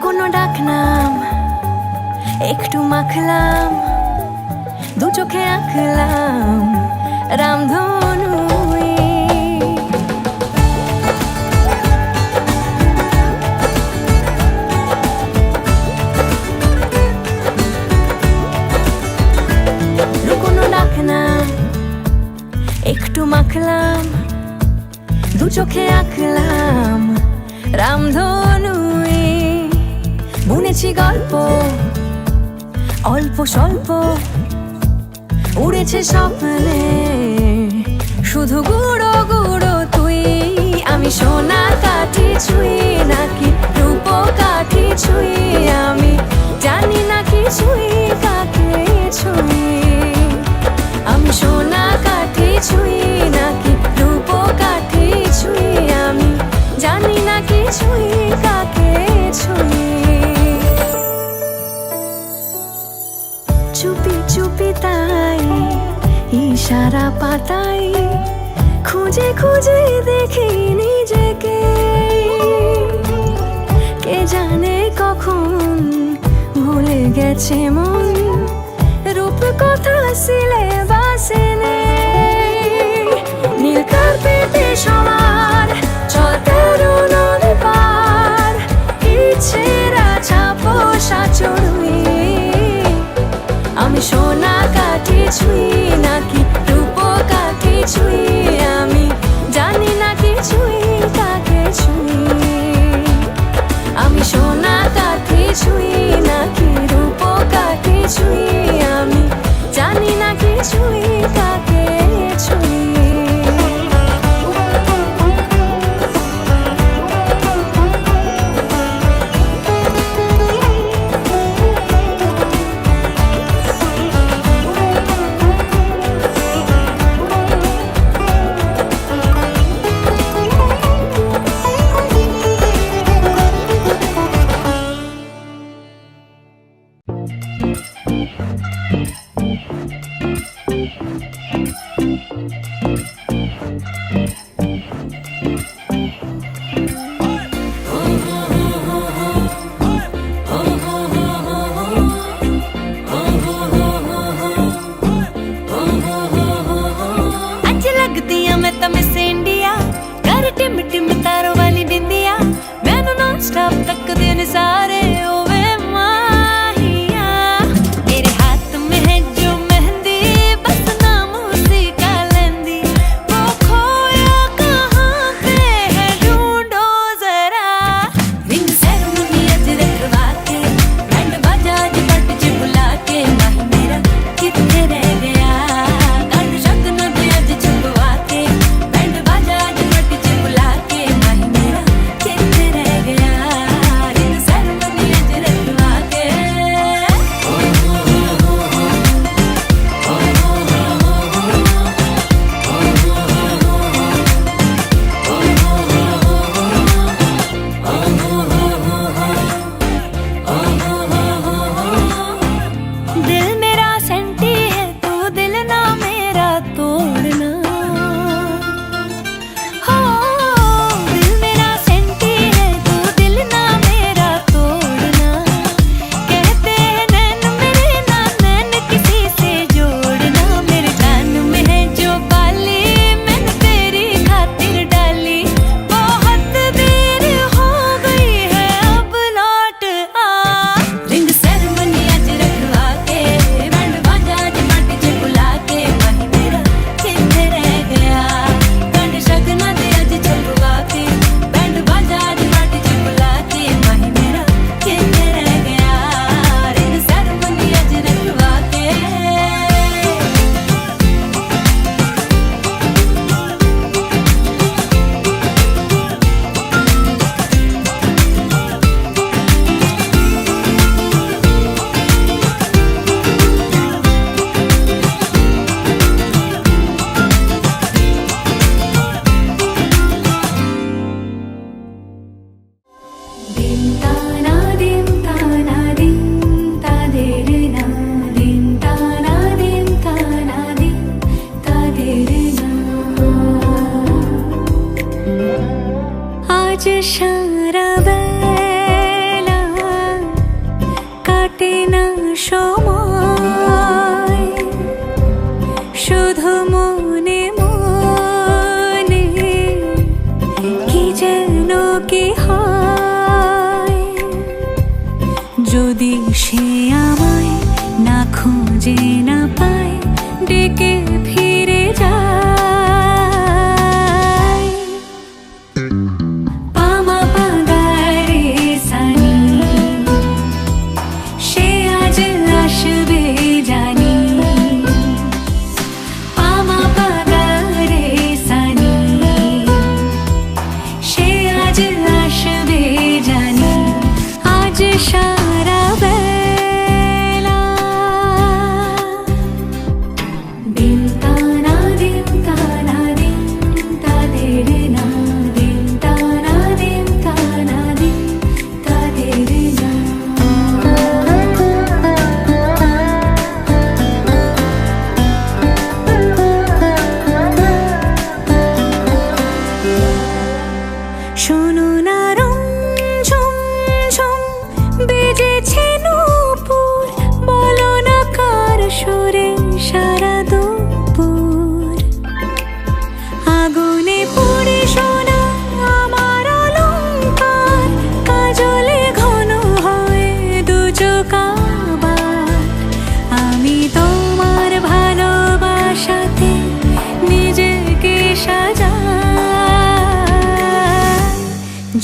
লুকোনো ডাকনাম একটু মাখলাম, দু চোখে আঁকলাম রামধনু। লুকোনো ডাকনাম একটু মাখলাম, দু চোখে আঁকলাম রামধনু। বুনেছি গল্প অল্প স্বল্প, উড়েছে স্বপ্নে শুধু গুঁড়ো গুঁড়ো তুই। আমি সোনা কাঠি ছুঁই নাকি রূপ কাঠি ছুঁই, আমি জানি না কিছুই কাকে ছুঁই। আমি সোনা কাঠি ছুঁই নাকি রূপ কাঠি ছুঁই, আমি জানি না কিছুই কাকে ছুঁই। চুপি চুপি তাই ইশারা পাতাই, খুঁজে খুঁজে দেখি নিজেকে। কে জানে কখন ভুলে গেছে মন, রূপ কথা সিলেবাসে নেই। নীল কার্পেটে সবার চল তেরো নদী পার, ইচ্ছেরা ছাপোষা চড়ুই। আমি সোনা কাঠি ছুঁই নাকি রূপ কাঠি ছুঁই, আমি জানি না কিছুই কাকে ছুঁই। আমি সোনা কাঠি ছুঁই নাকি রূপ কাঠি ছুঁই, আমি জানি না কিছুই কাকে ছুঁই।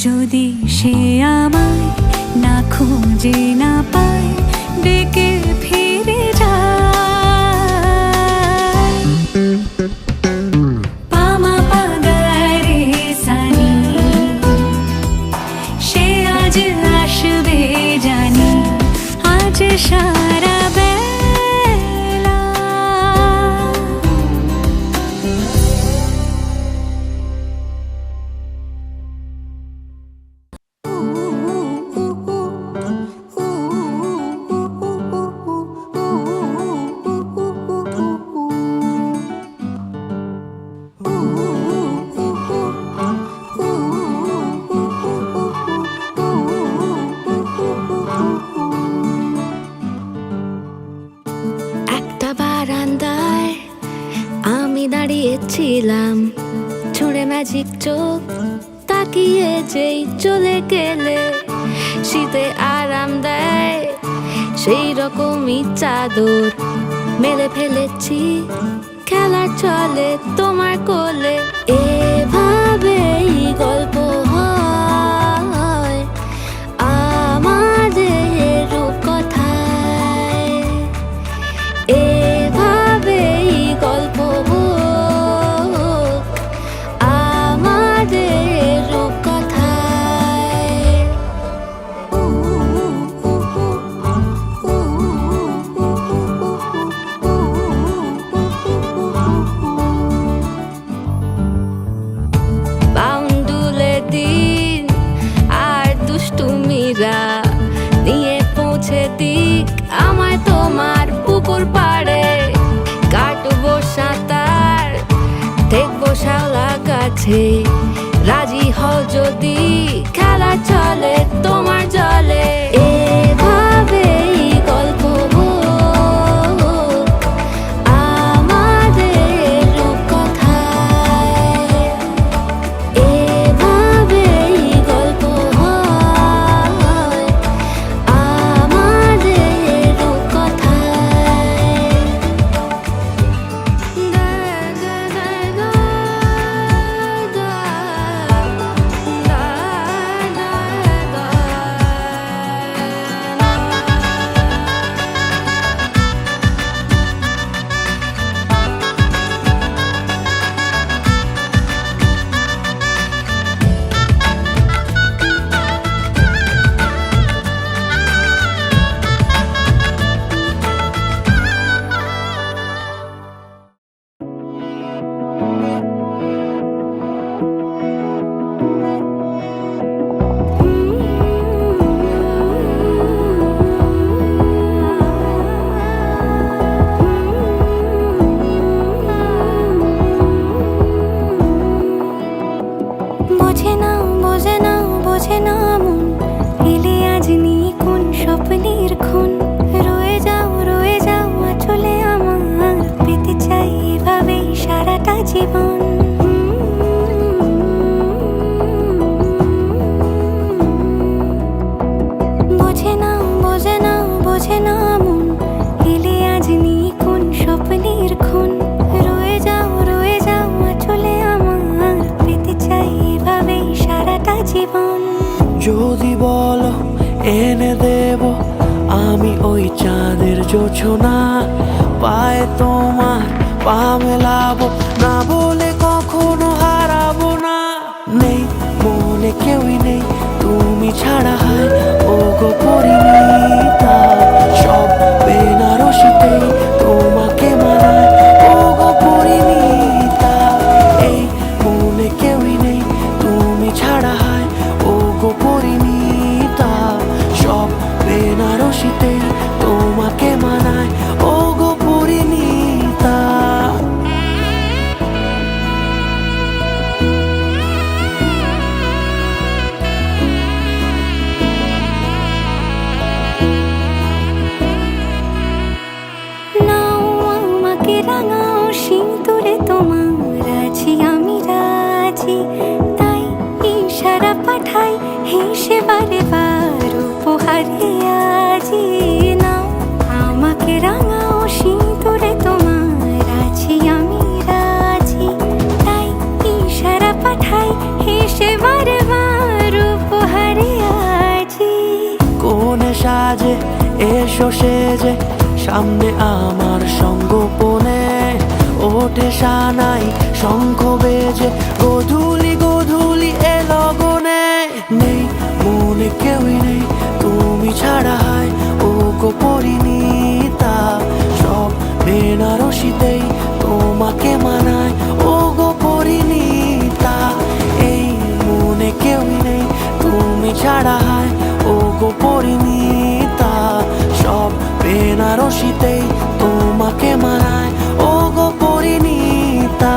যদি সে আমায় না খুঁজে না পায়, ডেকে ফিরে যায়। পামা পাগারে সানি, সে আজ আসবে জানি, আজ সারা বেলা। একটা বারান্দায় আমি দাঁড়িয়েছিলাম, ছুঁড়ে ম্যাজিক চোখ তাকিয়ে যেই চলে গেলে, শীতে আরাম দেয় সেই রকমই চাদর মেলে ফেলেছি, খেলার চলে তোমার কোলে। এভাবেই গল্প হয় আমাদের রূপকথায়, এভাবেই গল্প হোক আমাদের রূপকথায়। বাউন্ডুলে দিন আর দুষ্টুমিরা নিয়ে পৌঁছে দিক আমায় তোমার পুকুর পাড়ে, কাটবো সাঁতার দেখবো শাওলা গাছে, রাজি হও যদি খেলা চলে তোমার জলে। এভাবেই গল্প হোক আমাদের রূপকথায়, এভাবেই গল্প হয় আমাদের রূপকথায়। বোঝে না বোঝে না বোঝে না মন, এলে আজ নিয়ে কোন স্বপ্নের খুন। রয়ে যাও চলে আমার, পেতে চাই এভাবেই সারাটা জীবন। বোঝে না বোঝে না বোঝে না মন, এলে আজ নিয়ে কোন স্বপ্নের খুন। রয়ে যাও চলে আমার, পেতে চাই এভাবেই সারাটা জীবন। যদি বলো এনে দেব আমি ওই চাঁদের জোছনা, পায়ে তোমার পা মেলাবো, না বলে কখনো হারাবো না। নেই মনে কেউই নেই তুমি ছাড়া, হয় ও গো পরিণীতা, সব বেনারসিতেই তোমাকে মানায় ও গো পরিণীতা। এই মনে কেউই নেই তুমি ছাড়া, হয় ও গো পরিণীতা, সব বেনারসিতেই তোমাকে মানায় ও গো পরিণীতা। নাও আমাকে রাঙাও সিঁদুরে তোমার, আছি আমি রাজি, তাই ইশারা পাঠাই হেসে বারে বার উপহারে আজি। নাও আমাকে রাঙাও সিঁদুরে তোমার, আছি আমি রাজি, তাই ইশারা পাঠাই হেসে বারে বার সেজে সামনে আমার সঙ্গোপনে ওঠে সানাই শঙ্খ বেজে গধূলি গধূলি এ লগনে নেই মনে কেউই নেই তুমি ছাড়া হয় ও গো পরিণীতা সব বেনারসিতেই তোমাকে মানায় ও গো পরিণীতা এই মনে কেউই নেই তুমি ছাড়া হয় ও গো পরিণীতা সব বেনারসিতেই তোমাকে মানায় ও গো পরিণীতা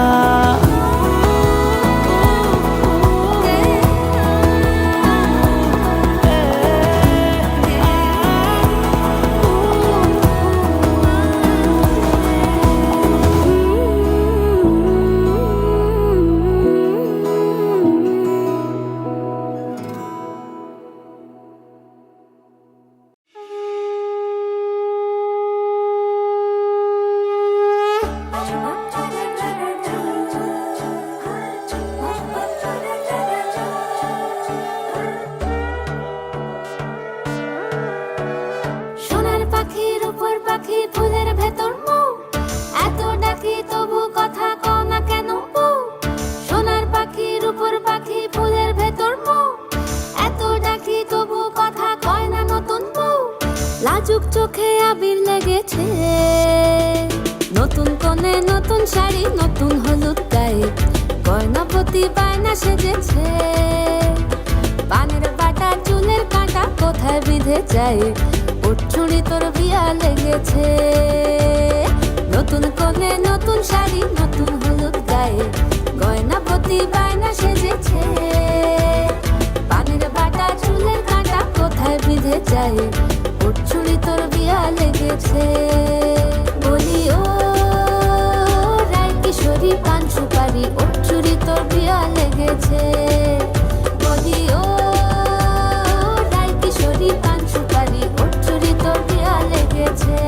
সোনার পাখির উপর পাখি ফুলের ভেতর মৌ এত ডাকি তবু কথা কও না কেন বউ সোনার পাখির উপর পাখি ফুলের ভেতর মৌ এত ডাকি তবু কথা কয় না নতুন বউ লাজুক চোখে আবির লেগেছে নতুন কোণে নতুন শাড়ি নতুন হলুদ গায়ে গয়নাপতি বায়না সেজেছে পানের বাটা চুলের কাঁটা কোথায় বিঁধে যায় উঠছুড়ি তোর বিয়া লেগেছে নতুন কোণে নতুন শাড়ি নতুন হলুদ গায়ে গয়নাপতি বায়না সেজেছে পানের বাটা চুলের কাঁটা কোথায় বিঁধে যায় উঠছুড়ি তোর বিয়া লেগেছে বলি ও রায় কিশোরী পান সুপারি উঠছুড়ি তোর বিয়া লেগেছে বলি ও রায় কিশোরী পান সুপারি উঠছুড়ি তোর বিয়া লেগেছে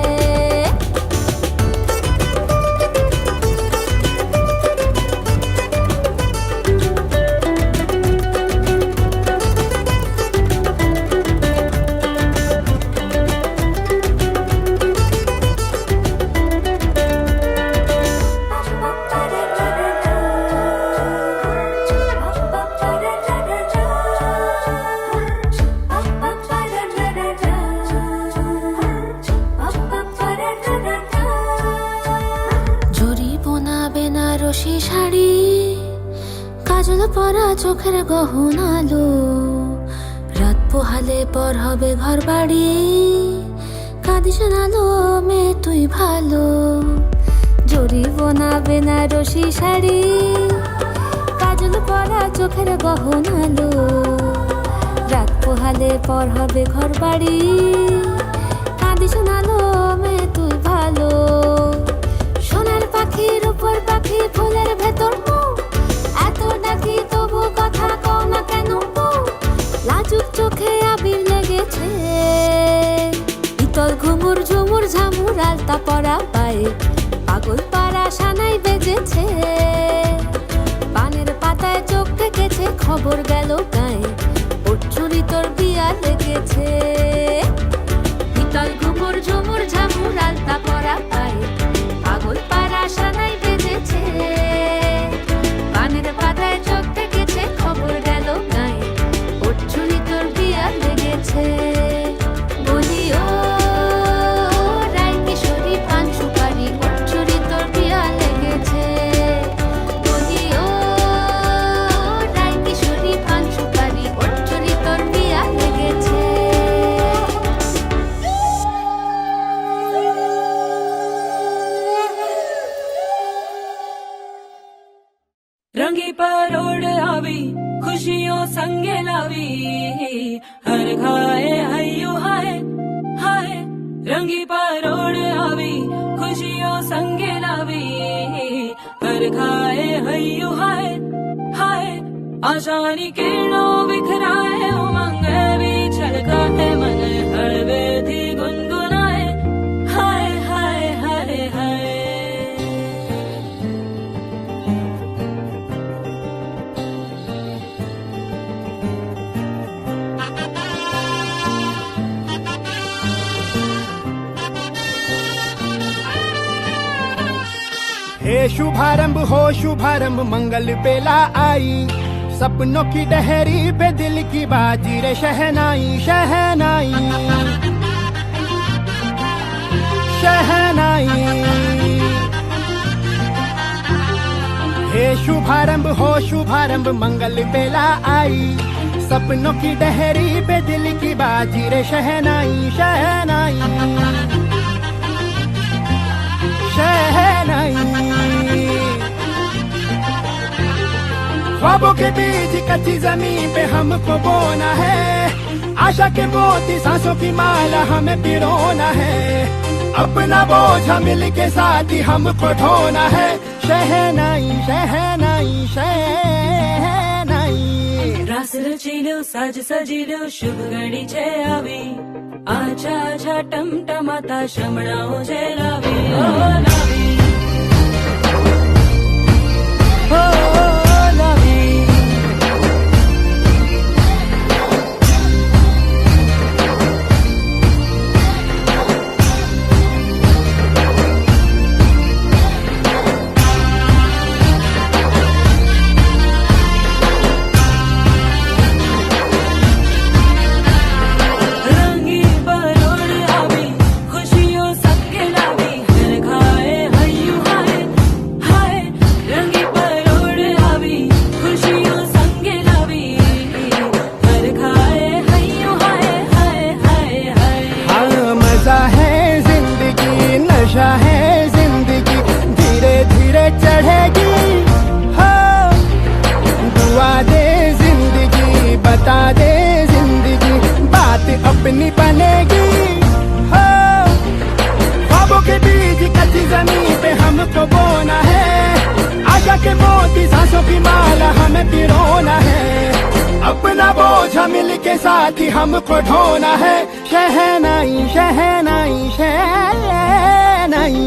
বেনারসি শাড়ি কাজল পরা চোখের গহনালো রাত পোহালে পর হবে ঘর বাড়ি কাঁদিস নালো মে তুই ভালো জরি বোনা বেনারসি শাড়ি কাজল পরা চোখের গহনালো রাত পোহালে পর হবে ঘর বাড়ি কাঁদিস নালো মে তুই ভালো সোনার পাখির উপর পাখি ফুলের ভেতর মৌ এত ডাকি তবু কথা কও না কেন বউ লাজুক চোখে আবির লেগেছে ইতল ঘুমুর ঝুমুর ঝামুর আলতা পরা পায়ে পাগল পাড়া সানাই বেজেছে পানের পাতায় চোখ থেকেছে খবর গেল গায়ে উঠছুরি তোর বিয়া লেগেছে ইতল ঘুমুর ঝুমুর ঝামুর আলতা পরা পায়ে পাগল পাড়া সানাই বেজেছে পানের পাতায় চোখ থেকেছে খবর গেল গায়ে উঠছুরি তোর বিয়া লেগেছে বলি ও রায় কিশোরী পান সুপারি উঠছুরি তোর বিয়া লেগেছে বলি ও রায় কিশোরী পান সুপারি উঠছুরি তোর বিয়া লেগেছে रंगी परोड़ आवी खुशियों संगे लावी हर खाए हय्यो हाय हाय रंगी परोड़ आवी खुशियों संगे लावी हर खाए हय्यो हाय हाय आशानी किरणों बिखराए उमंग भी छलकाए मन हड़वे थी गुनगुनाए हाय हाय हाय हाय शुभारंभ हो शुभारंभ मंगल बेला आई, सपनों की डहरी पे दिल की बाजी रे शहनाई शहनाई शहनाई। हे शुभारंभ हो शुभारंभ मंगल बेला आई, सपनों की डहरी पे दिल की बाजी रे शहनाई शहनाई शहनाई। ख्वाबों के बीज कच्ची जमीन पे हमको बोना है, आशा के मोती सांसों की माला हमें पिरोना है, अपना बोझा मिल के साथ ही हमको ढोना है। शहनाई शहनाई शहनाई। रास रचिलो साज सजिलो शुभ घड़ी छे आवी, आछा आछा टमटमाता शमणाओ छे लावी ओ लावी ओ लावी। नशा है जिंदगी धीरे धीरे चढ़ेगी हो, दुआ दे जिंदगी बता दे जिंदगी बात अपनी बनेगी हो। ख्वाबों के बीज कच्ची जमीन पे हमको बोना है, आशा के मोती सांसों की माला हमें पिरोना है, अपना बोझा मिल के साथ ही हमको ढोना है। शहनाई शहनाई शहनाई।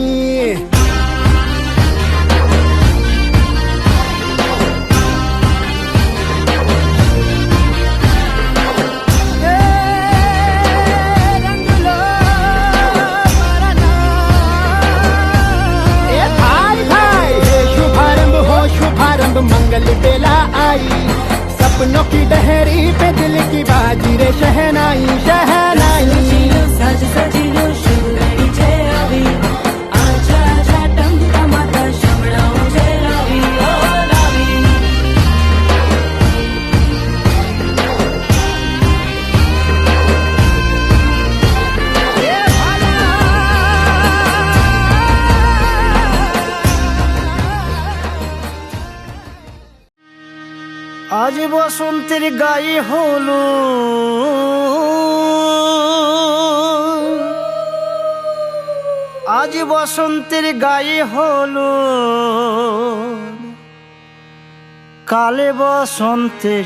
शुभारंभ हो शुभारंभ मंगल बेला आई, सपनों की डहरी पे दिल की बाजी रे शहनाई शहनाई। साज सजिलो शुभ घड़ी छे आवी, आछा आछा टमटमाता शमणाओ छे लावी ओ लावी। আজ বসন্তের গায়ে হলো আজ বসন্তের গায়ে হলো কালে বসন্তের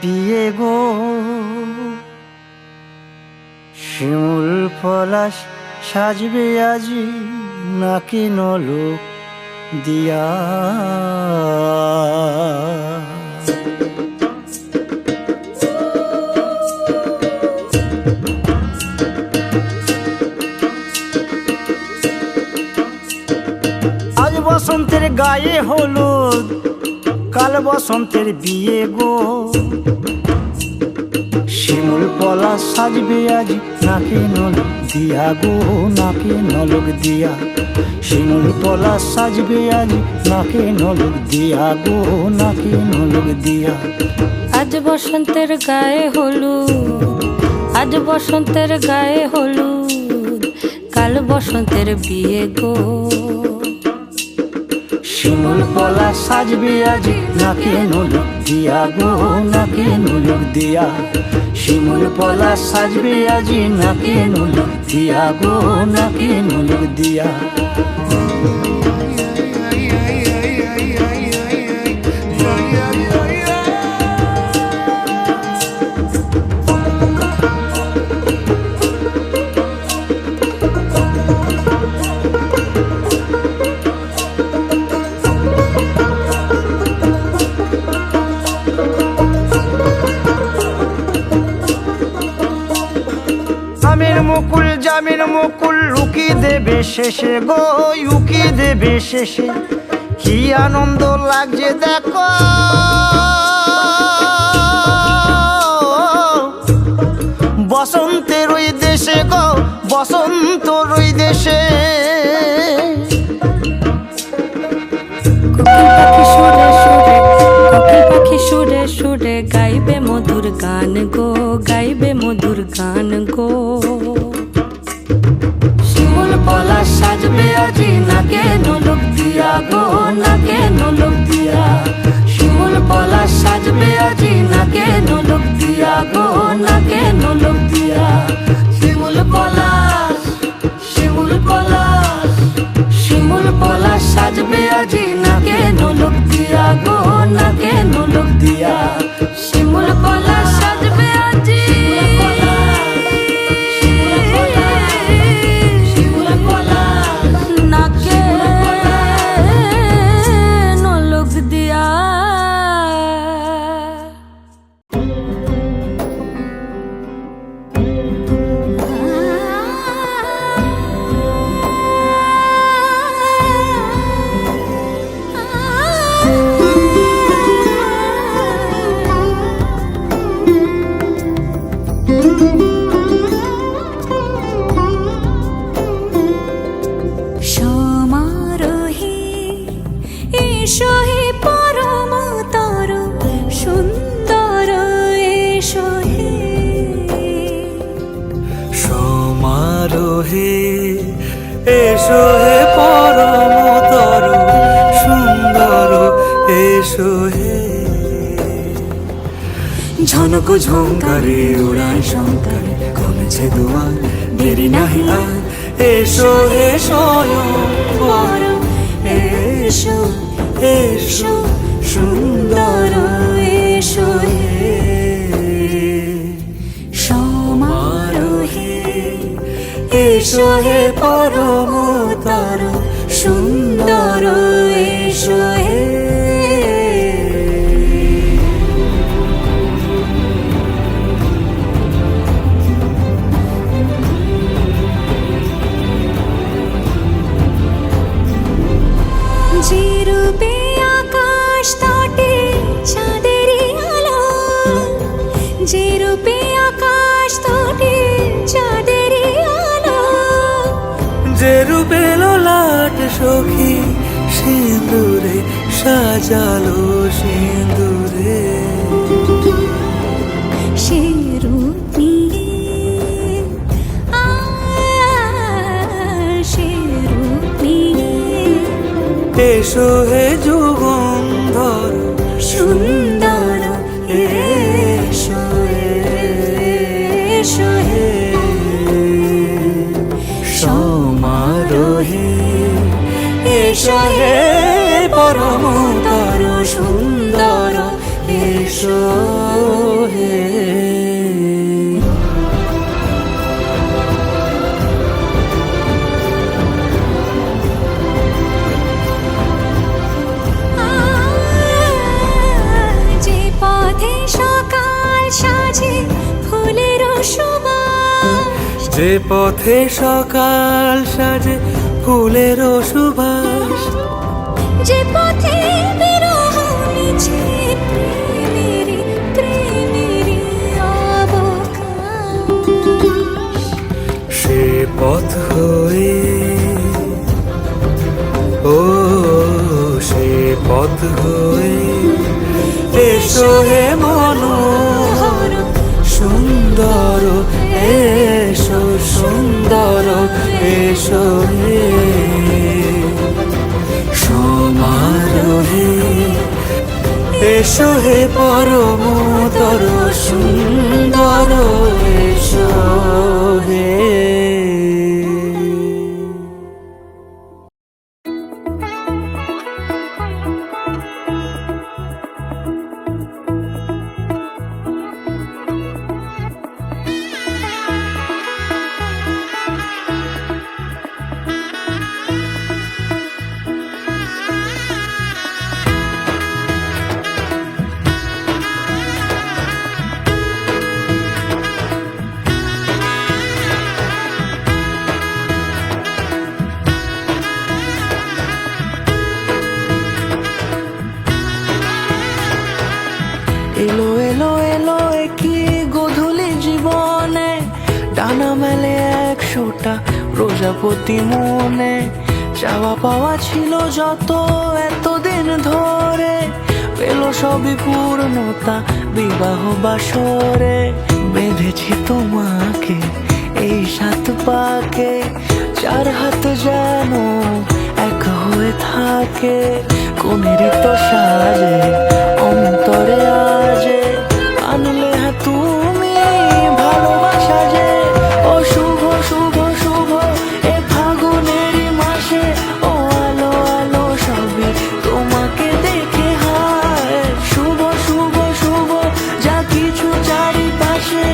বিয়ে গো। শিমুল পলাশ সাজবে আজি নাকি নলোক দিয়া। আজ বসন্তের গায়ে হলুদ কাল বসন্তের বিয়ে গো। শিমুল পলাশ সাজবে আজ নাকে নলক দিয়া গো নাকে নলক দিয়া। শিমুল পলাশ সাজবে আজ নাকে নলক দিয়া গো নাকে নলক দিয়া। আজ বসন্তের গায়ে হলুদ আজ বসন্তের গায়ে হলুদ কাল বসন্তের বিয়ে গো। শিমুল পলাশ সাজবে আজ নাকে নলক দিয়া গো নাকে নলক দিয়া। শিমুল পলাশ সাজবে আজ নাকে নলক দিয়া গো নাকে নলক দিয়া। মুকুল জামিন মুকুল লুকি দেবে শেষে গো, উকি দেবে শেষে। কি আনন্দ লাগছে দেখো, বসন্তের ওই দেশে গো, বসন্তর ওই দেশে। কোকিল পাখি সুরে সুরে গাইবে মধুর গান গো, গাইবে মধুর গান গো। শিমুল পলাশ সাজবে আজি নাকে নোলক দিয়া গো, নাকে নোলক দিয়া। শিমুল পলাশ সাজবে আজি নাকে নোলক দিয়া গো, নাকে নোলক দিয়া। শিমুল পলাশ, শিমুল পলাশ, শিমুল পলাশ সাজবে আজি নাকে নোলক দিয়া গো, নাকে নোলক দিয়া। শিমুল পলাশ সাজবে আজি, শিমুল পলাশ নাকে নোলক দিয়া। সমারোহে এসো হে পরমতর সুন্দর এসো হে। সমারোহে এসো হে পরমতর সুন্দর এসো হে। ঝনক ঝঙ্কারে উড়ায় শঙ্কার কমেছে দুয়ার, দেরি নাহি আর। এসো হে স্বয়ংবর, এসো এসো সুন্দর এসো হে। সমারোহে এসো হে পরমতর সুন্দর এসো হে। যে রূপে আকাশ তটে চাঁদেরই আলো, যে রূপে আকাশ তটে চাঁদেরই আলো। যে রূপে ললাট সখী সিঁদুরে সাজালো সিঁদুরে। সে রূপ নিয়ে সে রূপ নিয়ে এসো হে যুগন্ধর সুন্দর এসো এসো হে। সমারোহে এসো হে পরমতর সুন্দর এসো হে। যে পথে সকাল সাজে ফুলের সুবাস, যে পথে সকাল সাজে ফুলের সুবাস। যে পথে বিরহ মিছে প্রেমেরই প্রেমেরই অবকাশ। সে পথ হয়ে ও সে পথ হয়ে এসো হে মনোহর সুন্দর এসো সুন্দর এসো হে। সমারোহে এসো হে পরমতর সুন্দর এসো হে। এলো এলো এলো কি গধূলি জীবনে, ডানা মেলে 100টা প্রজাপতি মনে। চাওয়া পাওয়া ছিল যত এতদিন ধরে, পেল সবই পূর্ণতা বিবাহ বাসরে। বেঁধেছি তোমাকে এই 7 পাকে, 4 হাত যেন এক হয়ে থাকে। কোনেরই তো সাজে অন্তরে আজে, আনলে তুমি ভালোবাসা যে। ও শুভ শুভ শুভ এ ফাগুনেরই মাসে, ও আলো আলো সবই তোমাকে দেখে হায়। শুভ শুভ শুভ যা কিছু চারিপাশে,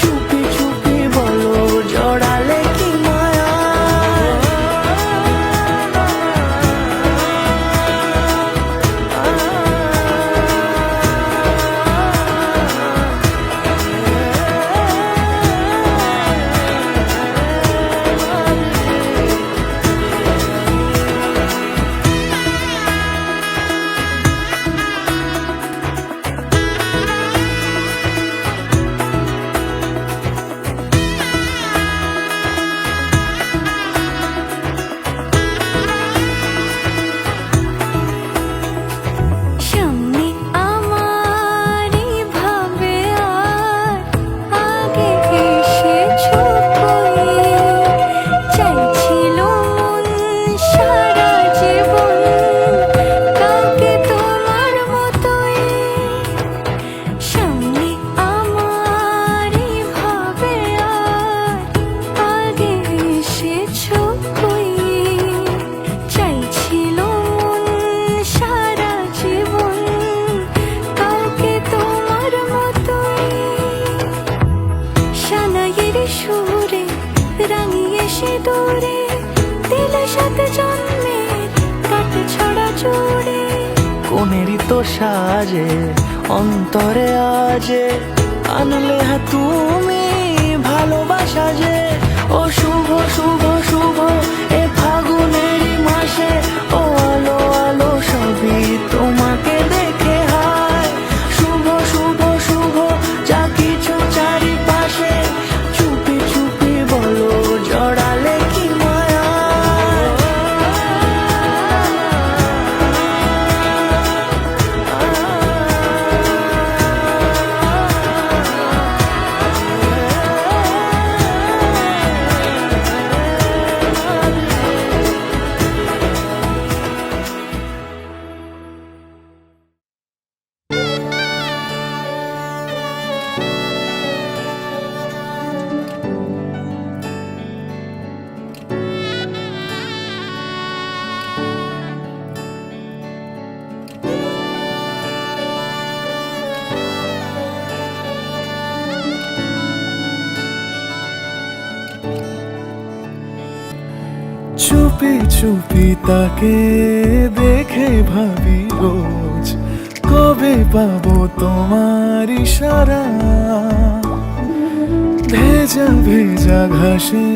চুপি চুপি বলো জড়ালে কি মায়া। সামনে আমারই ভাবে আর আগে এসেছো কই। চাইছিল মন সারা জীবন কাউকে তোমার মতোই। সামনে আমারই ভাবে আর আগে এসেছো কই। চাইছিল মন সারা জীবন কাউকে তোমার মতোই। সানাইয়ের সুরে রাঙিয়ে সে দূরে, দিলে 7 জন্মের কাট ছড়া জোড়ে। কোনেরই তো সাজে অন্তরে আজে, আনলে তুমি ভালোবাসা যে। ও শুভ শুভ শুভ এ ফাগুনেরই মাসে, ও আলো আলো সবই তোমাকে দেখে হায়। শুভ শুভ শুভ যা কিছু চারিপাশে, চুপি চুপি বলো জড়ালে কি মায়া। চুপি চুপি তাকে দেখে ভাবি রোজ, কবে পাবো তোমার ইশারা। ভেজা ভেজা ঘাসে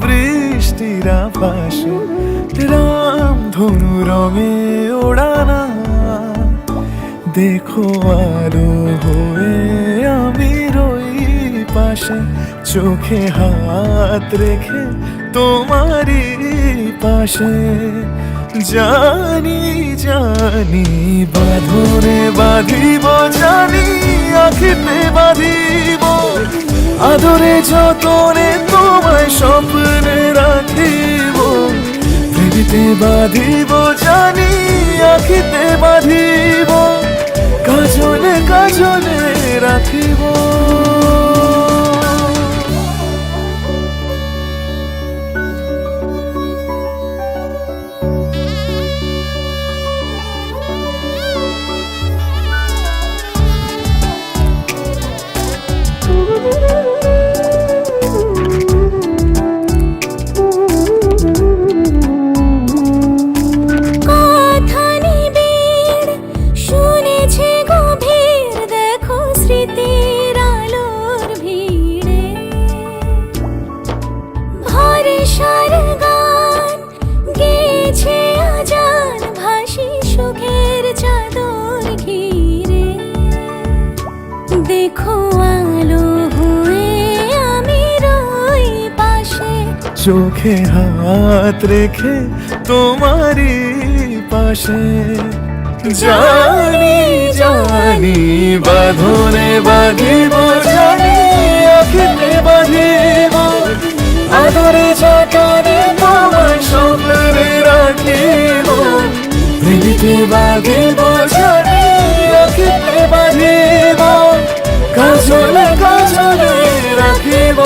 বৃষ্টির আভাসে, রামধনু রঙে ওড়ানা। দেখো আলো হয়ে আমি রই পাশে, চোখে হাত রেখে তোমারই পাশে। জানি জানি বাঁধনে বাঁধিব, জানি আখিতে বাঁধিব। আদরে যতনে তোমায় স্বপ্নে রাখিব, ভেবিতে বাঁধিব, জানি আখিতে বাঁধিব। কাজলে কাজলে রাখিব। কথা নিবিড় চোখে হাত রেখে তোমারই পাশে। জানি জানি বাঁধনে বাঁধিব, জানি আঁখিতে বাঁধিব, আদরে যতনে তোমার স্বপ্নে রাখিব। প্রেমিতে বাঁধিব, জানি আঁখিতে বাঁধিব, কাজলে কাজলে রাখিব।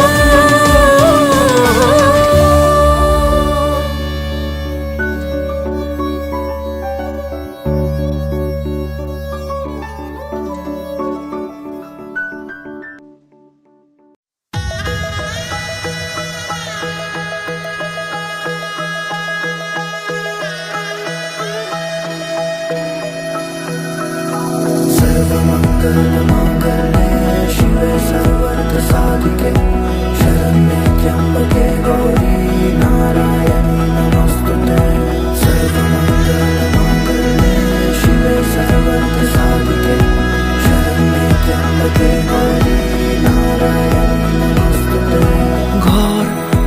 ঘর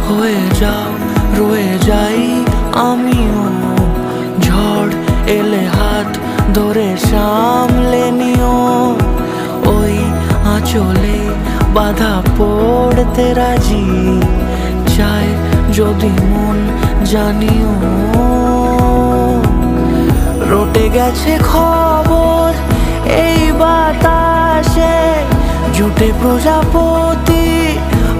হয়ে যাও, রয়ে যাই আমিও, ঝড় এলে হাত ধরে সামলে নিও। ওই আঁচলে বাধা পড়তে রাজি, চায় যদি মন জানিও। রটে গেছে খবর এই বাতাসে, জুটে প্রজাপতি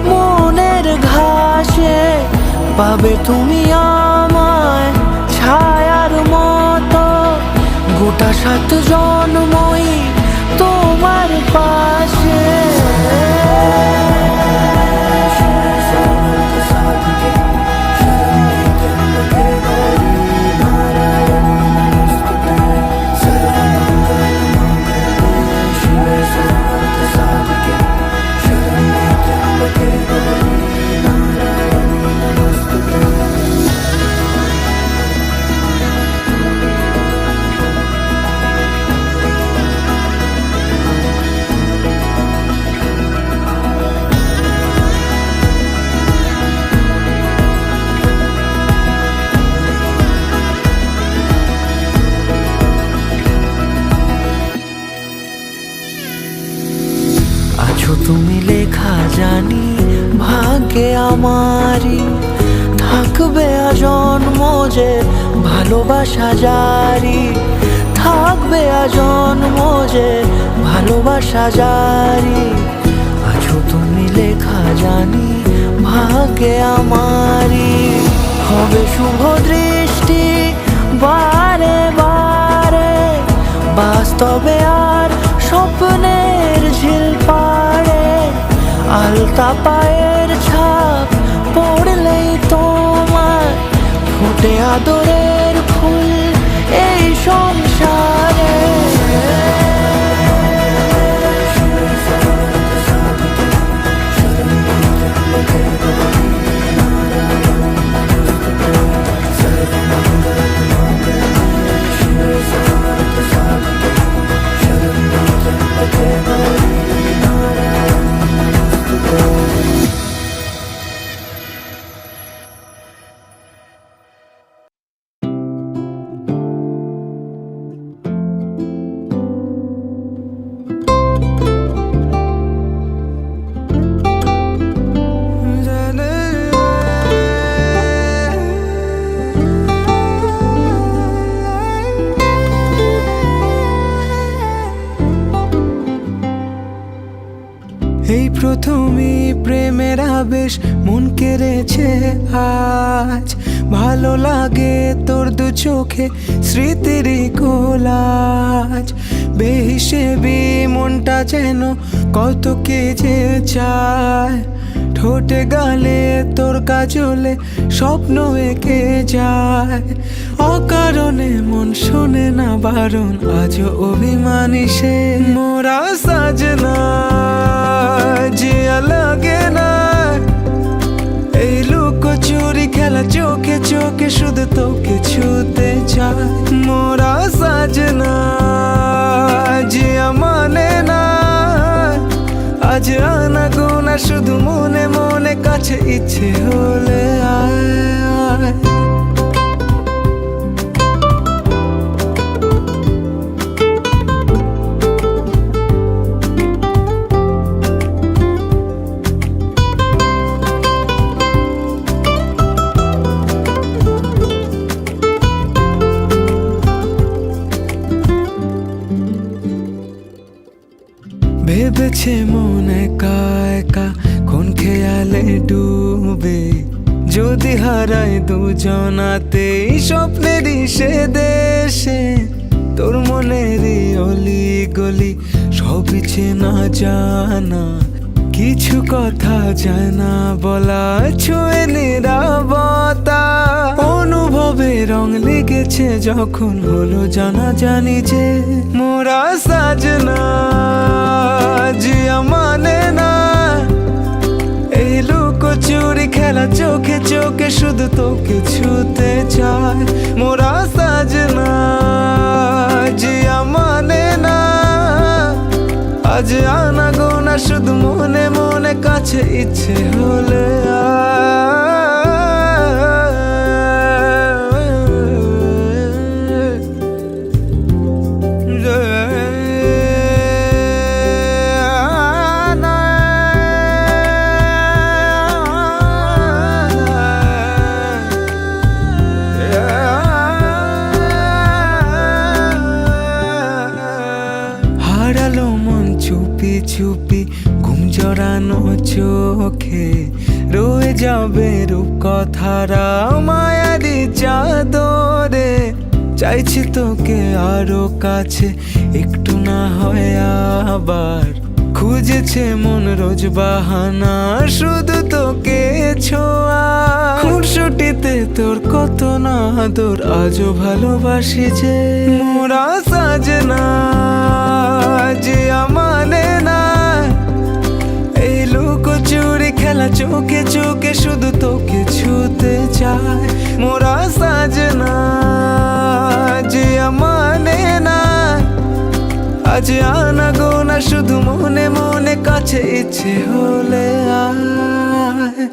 মনের ঘাসে। পাবে তুমি আমায় ছায়ার মতো, গোটা 7 জন্মই তোমার পাশে। তুমি লেখা জানি ভাগ্যে আমারই, থাকবে আজন্ম যে ভালোবাসা জারি। থাকবে আজন্ম যে ভালোবাসা জারি। আছো তুমি লেখা জানি ভাগ্যে আমারই। হবে শুভ দৃষ্টি বারে বারে, বাস্তবে আর স্বপ্নের ঝিল পাড়ে। আলতা পায়ের ছাপ পড়লেই তোমার ফোটে আদরের ফুল এই সংসারে। এই প্রথমই প্রেমের আবেশ মন কেড়েছে আজ। ভালো লাগে তোর দু চোখে স্মৃতিরই কোলাজ। বেহিসেবি মনটা যেন কত কে যে চায়। ঠোঁটে গালে তোর কাজলে স্বপ্ন এঁকে যায়। অকারণে মন শোনে না বারণ, আজও অভিমানী সে। মোরা সাজনা জিয়া লাগে না, এই লুকোচুরি খেলা চোখে চোখে শুধু তোকে ছুতে চায়। মোরা সাজনা জিয়া মানে না, আজ আনা গোনা না শুধু মনে মনে কাছে ইচ্ছে হলে আয় আয়। ভেবেছে মন একা একা কোন খেয়ালে ডুবে, যদি হারাই দুজনাতে স্বপ্নেরই সে দেশে। তোর মনেরই অলি গলি সবই চেনা জানা, কিছু কথা যায় না বলা, ছুঁয়ে নিরাপত্তা। অনুভবে রং লেগেছে যখন হলো জানা জানি যে মোরা সাজনা জিয়া মানে না। এই লুকোচুরি খেলা চোখে চোখে শুধু তোকে ছুতে চায়। মোরা সাজনা জিয়া মানে না। আজ আনা গোনা শুধু মনে মনে কাছে ইচ্ছে হলে হারালো মন চুপি চুপি ঘুম জড়ানো চোখে, রয়ে যাবে রূপ কথারা মায়ারি চাদরে। চাইছি তোকে আরো কাছে একটু না হয় আবার, খুঁজেছে মন রোজ বাহানা শুধু তোকে ছোঁয়া। খুনসুটিতে তোর কত না আদর আজও ভালোবাসি যে মোরা সাজনা জিয়া মানে না। এই লুকোচুরি খেলা চোখে চোখে শুধু তোকে ছুতে চায়। মোরা সাজনা জিয়া মানে না। আজ আনা গোনা শুধু মনে মনে কাছে ইচ্ছে হলে আয়।